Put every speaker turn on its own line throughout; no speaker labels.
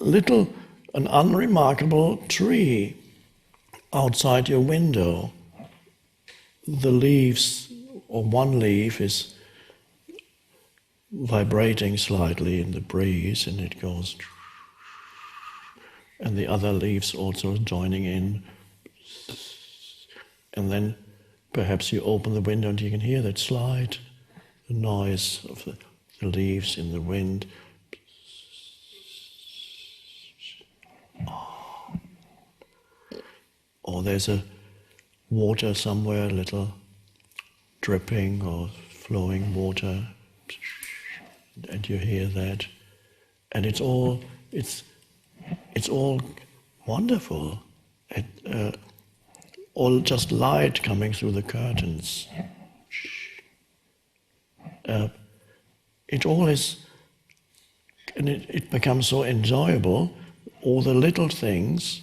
an unremarkable tree outside your window. The leaves, or one leaf, is vibrating slightly in the breeze, and it goes, and the other leaves also joining in. And then perhaps you open the window and you can hear that slight noise of the leaves in the wind. Or there's a water somewhere, a little dripping or flowing water, and you hear that, and it's all wonderful. All just light coming through the curtains. It all is, and it becomes so enjoyable. All the little things.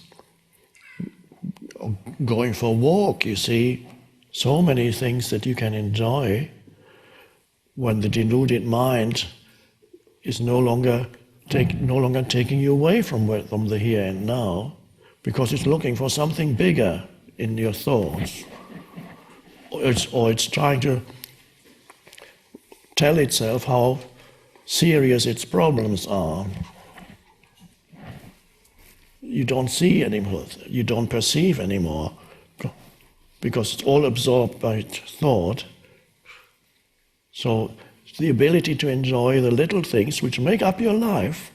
Going for a walk, you see, so many things that you can enjoy when the deluded mind is no longer taking you away from the here and now, because it's looking for something bigger in your thoughts, or it's trying to tell itself how serious its problems are. You don't see anymore, you don't perceive anymore, because it's all absorbed by thought. So the ability to enjoy the little things which make up your life.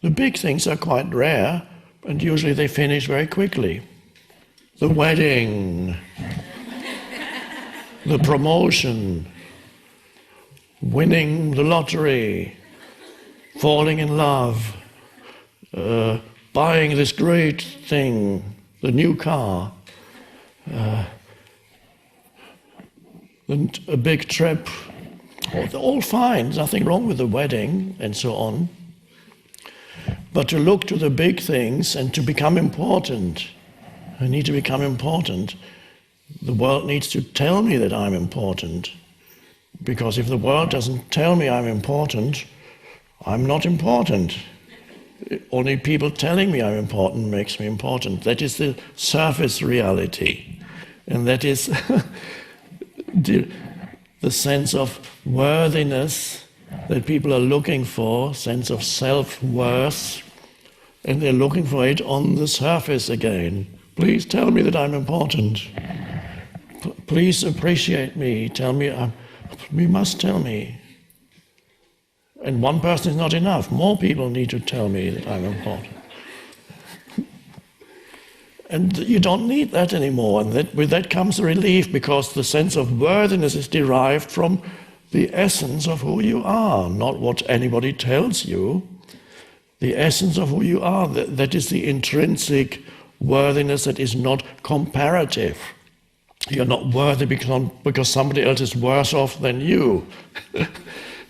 The big things are quite rare, and usually they finish very quickly. The wedding, the promotion, winning the lottery, falling in love, buying this great thing, the new car, and a big trip. All fine, nothing wrong with the wedding and so on. But to look to the big things and to become important, I need to become important. The world needs to tell me that I'm important. Because if the world doesn't tell me I'm important, I'm not important. Only people telling me I'm important makes me important. That is the surface reality. And that is the sense of worthiness that people are looking for, sense of self-worth, and they're looking for it on the surface again. Please tell me that I'm important. Please appreciate me. Tell me, you must tell me. And one person is not enough. More people need to tell me that I'm important. And you don't need that anymore. And with that comes relief, because the sense of worthiness is derived from the essence of who you are, not what anybody tells you. The essence of who you are, that is the intrinsic worthiness that is not comparative. You're not worthy because somebody else is worse off than you.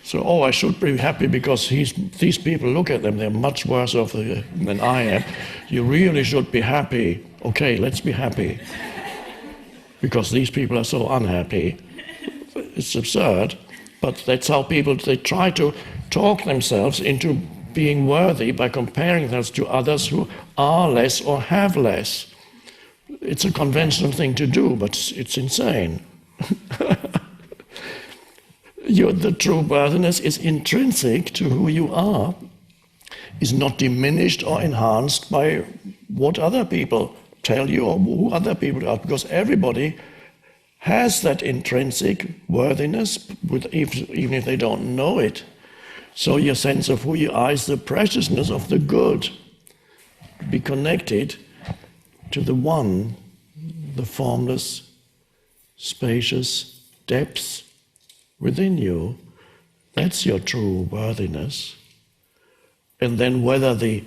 So, I should be happy because these people, look at them, they're much worse off than I am. You really should be happy. Okay, let's be happy. Because these people are so unhappy. It's absurd, but that's how they try to talk themselves into being worthy by comparing themselves to others who are less or have less. It's a conventional thing to do, but it's insane. The true worthiness is intrinsic to who you are, is not diminished or enhanced by what other people tell you or who other people are, because everybody has that intrinsic worthiness, even if they don't know it. So your sense of who you are is the preciousness of the good. Be connected to the one, the formless, spacious depths within you. That's your true worthiness. And then whether the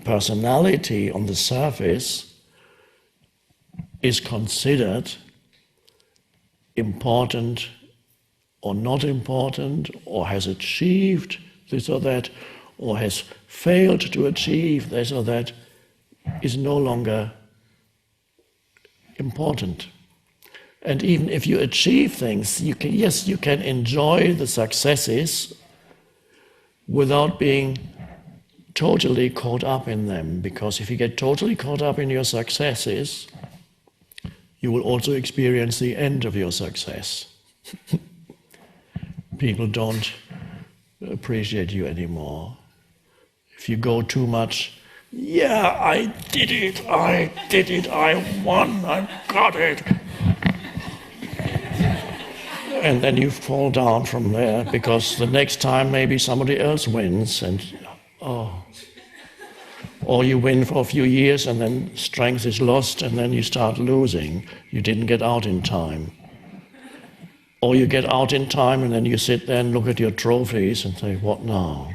personality on the surface is considered important or not important, or has achieved this or that, or has failed to achieve this or that, is no longer important. And even if you achieve things, you can enjoy the successes without being totally caught up in them, because if you get totally caught up in your successes, you will also experience the end of your success. People don't appreciate you anymore. If you go too much, yeah, I did it, I won, I got it. And then you fall down from there, because the next time maybe somebody else wins, and or you win for a few years and then strength is lost and then you start losing. You didn't get out in time. Or you get out in time and then you sit there and look at your trophies and say, what now?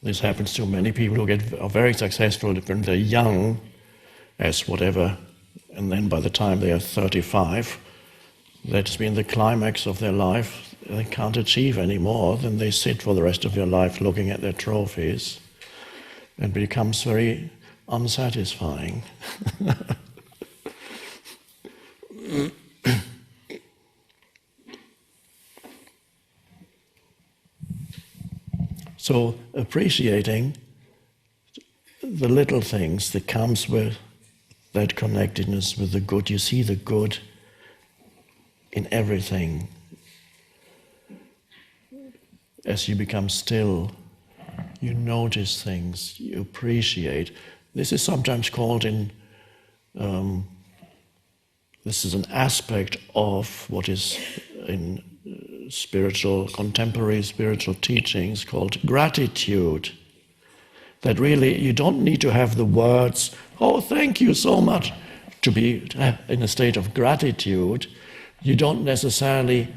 This happens to many people who are very successful when they're young, as whatever, and then by the time they are 35, that's been the climax of their life. They can't achieve any more. Then they sit for the rest of their life looking at their trophies, and it becomes very unsatisfying. So appreciating the little things that comes with that connectedness with the good. You see the good in everything. As you become still, you notice things, you appreciate. This is sometimes called this is an aspect of what is in contemporary spiritual teachings called gratitude. That really you don't need to have the words, oh, thank you so much, to be in a state of gratitude. You don't necessarily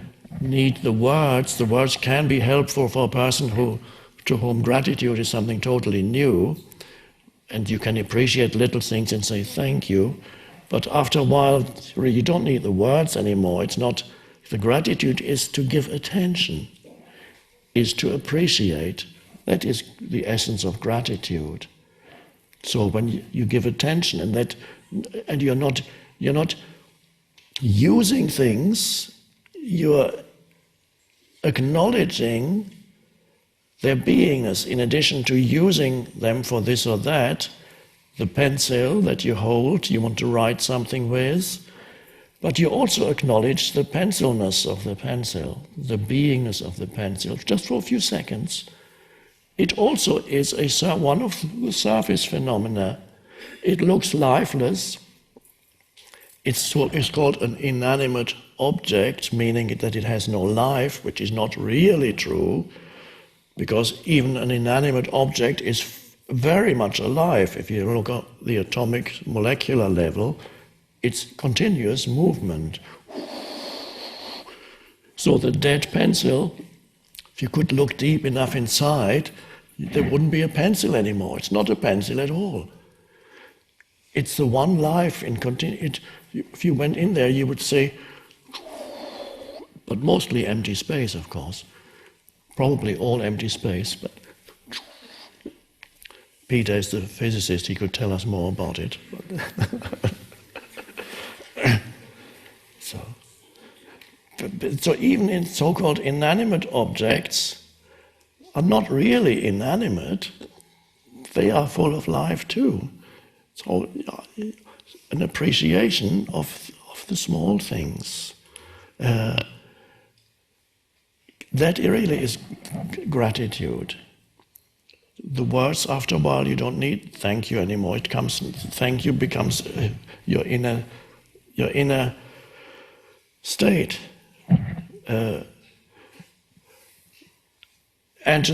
need the words. The words can be helpful for a person to whom gratitude is something totally new, and you can appreciate little things and say thank you. But after a while, you don't need the words anymore. It's not. The gratitude is to give attention, is to appreciate. That is the essence of gratitude. So when you give attention and you're not using things, you're acknowledging their beingness in addition to using them for this or that. The pencil that you hold, you want to write something with, but you also acknowledge the pencilness of the pencil, the beingness of the pencil, just for a few seconds. It also is one of the surface phenomena. It looks lifeless. It's called an inanimate object, meaning that it has no life, which is not really true, because even an inanimate object is very much alive. If you look at the atomic molecular level, it's continuous movement. So the dead pencil, if you could look deep enough inside, there wouldn't be a pencil anymore. It's not a pencil at all. It's the one life in continuous. If you went in there, you would say, but mostly empty space, of course. Probably all empty space, but Peter is the physicist, he could tell us more about it. So even in so-called inanimate objects are not really inanimate, they are full of life too. So an appreciation of the small things. That really is gratitude. The words, after a while, you don't need thank you anymore. Thank you becomes your inner state. And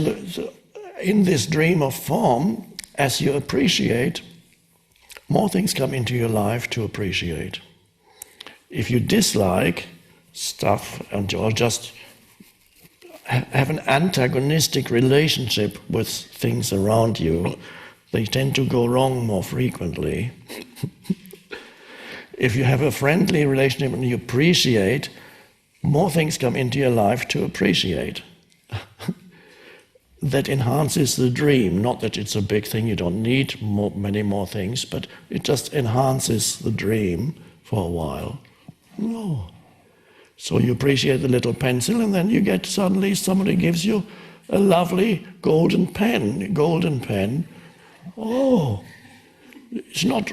in this dream of form, as you appreciate, more things come into your life to appreciate. If you dislike stuff or just have an antagonistic relationship with things around you, they tend to go wrong more frequently. If you have a friendly relationship and you appreciate, more things come into your life to appreciate. That enhances the dream. Not that it's a big thing, you don't need many more things, but it just enhances the dream for a while. No. So you appreciate the little pencil, and then you get suddenly somebody gives you a lovely golden pen. Oh, it's not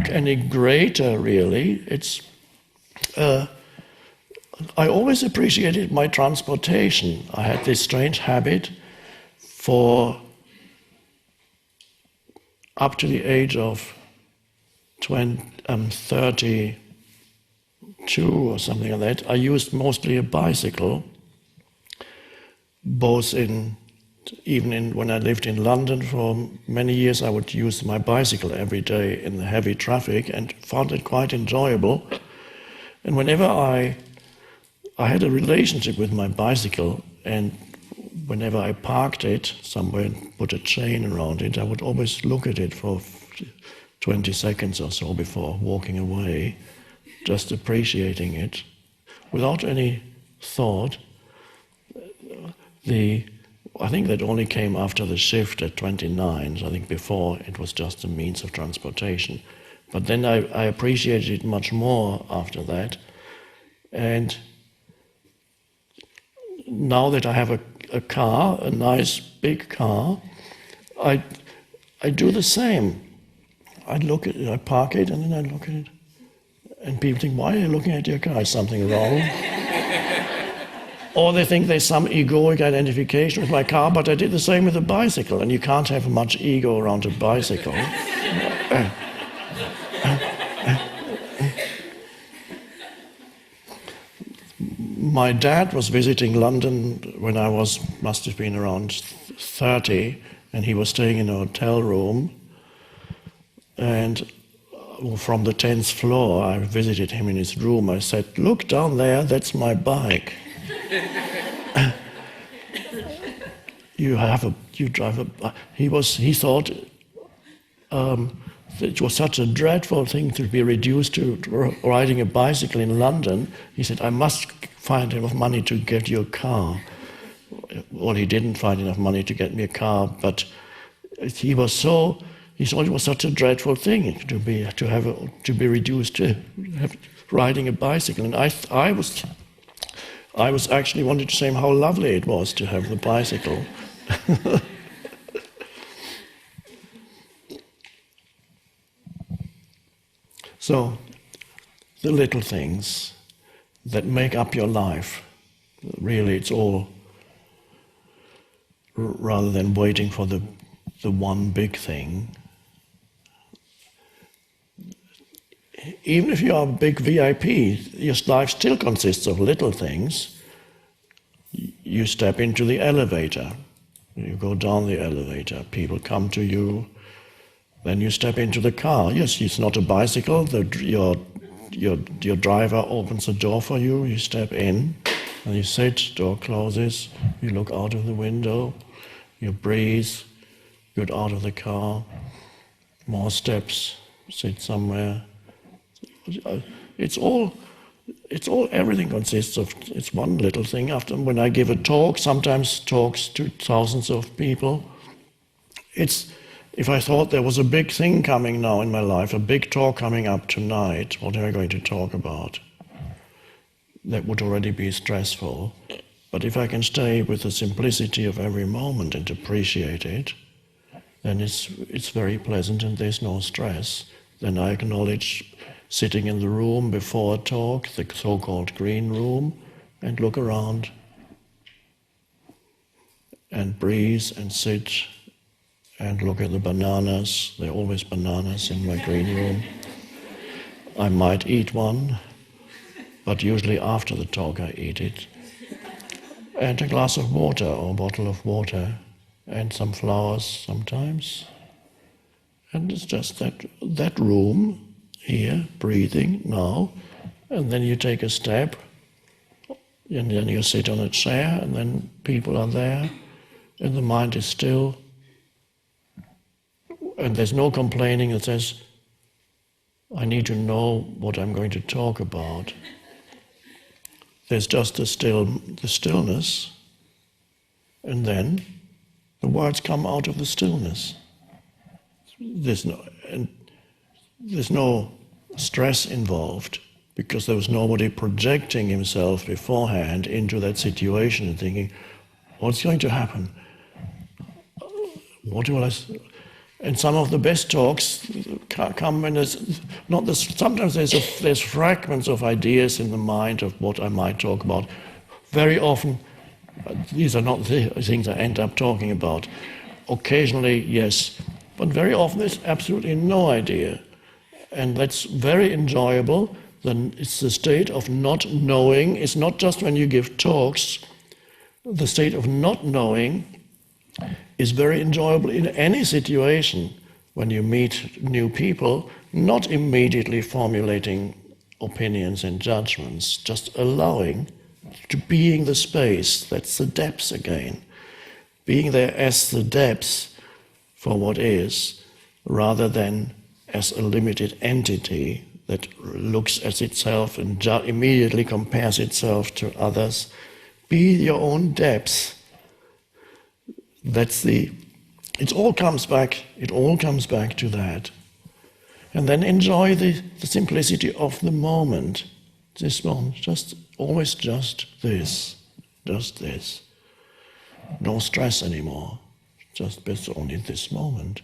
any greater really. It's I always appreciated my transportation. I had this strange habit for up to the age of 32 or something like that. I used mostly a bicycle, when I lived in London for many years, I would use my bicycle every day in the heavy traffic and found it quite enjoyable. And whenever I had a relationship with my bicycle, and whenever I parked it somewhere and put a chain around it, I would always look at it for 20 seconds or so before walking away, just appreciating it without any thought. I think that only came after the shift at 29. So I think before it was just a means of transportation. But then I appreciated it much more after that. And now that I have a car, a nice big car, I do the same. I park it, and then I look at it. And people think, why are you looking at your car? Is something wrong? Or they think there's some egoic identification with my car, but I did the same with a bicycle, and you can't have much ego around a bicycle. My dad was visiting London when I must have been around 30, and he was staying in a hotel room. And from the 10th floor, I visited him in his room. I said, "Look down there, that's my bike." You drive a. He thought it was such a dreadful thing to be reduced to riding a bicycle in London. He said, "I must find enough money to get you a car." Well, he didn't find enough money to get me a car, but he thought it was such a dreadful thing to be reduced to riding a bicycle, and I was actually wanting to say how lovely it was to have the bicycle. So, the little things that make up your life, really it's all, rather than waiting for the one big thing. Even if you are a big VIP, your life still consists of little things. You step into the elevator, you go down the elevator, people come to you, then you step into the car. Yes, it's not a bicycle, your driver opens the door for you, you step in, and you sit, door closes, you look out of the window, you breathe, get out of the car, more steps, sit somewhere. Everything consists of, it's one little thing. When I give a talk, sometimes talks to thousands of people, if I thought there was a big thing coming now in my life, a big talk coming up tonight, what am I going to talk about? That would already be stressful. But if I can stay with the simplicity of every moment and appreciate it, then it's very pleasant and there's no stress. Then I acknowledge sitting in the room before a talk, the so-called green room, and look around and breathe and sit and look at the bananas. There are always bananas in my green room. I might eat one, but usually after the talk I eat it. And a glass of water or a bottle of water and some flowers sometimes. And it's just that room here, breathing now, and then you take a step, and then you sit on a chair, and then people are there, and the mind is still, and there's no complaining that says, I need to know what I'm going to talk about. There's just the stillness, and then the words come out of the stillness. There's no stress involved, because there was nobody projecting himself beforehand into that situation and thinking, what's going to happen? What will I... And some of the best talks come when there's not this. Sometimes there's fragments of ideas in the mind of what I might talk about. Very often, these are not the things I end up talking about. Occasionally, yes, but very often there's absolutely no idea, and that's very enjoyable. Then it's the state of not knowing. It's not just when you give talks. The state of not knowing is very enjoyable in any situation when you meet new people, not immediately formulating opinions and judgments, just allowing to being the space. That's the depths again. Being there as the depths for what is, rather than as a limited entity that looks at itself and immediately compares itself to others. Be your own depths. It all comes back to that. And then enjoy the simplicity of the moment. This moment, just this. No stress anymore, just only this moment.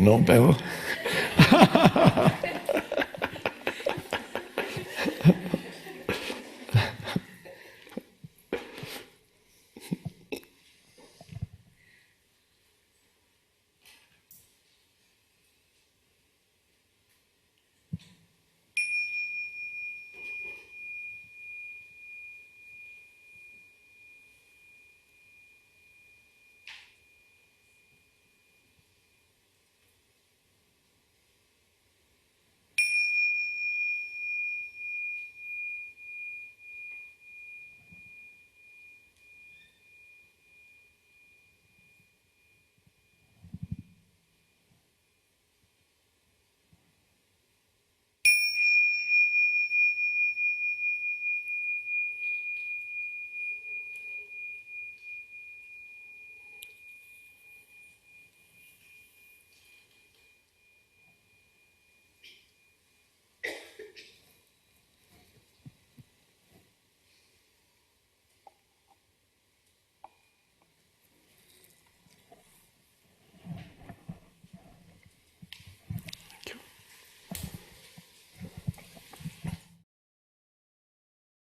No bell.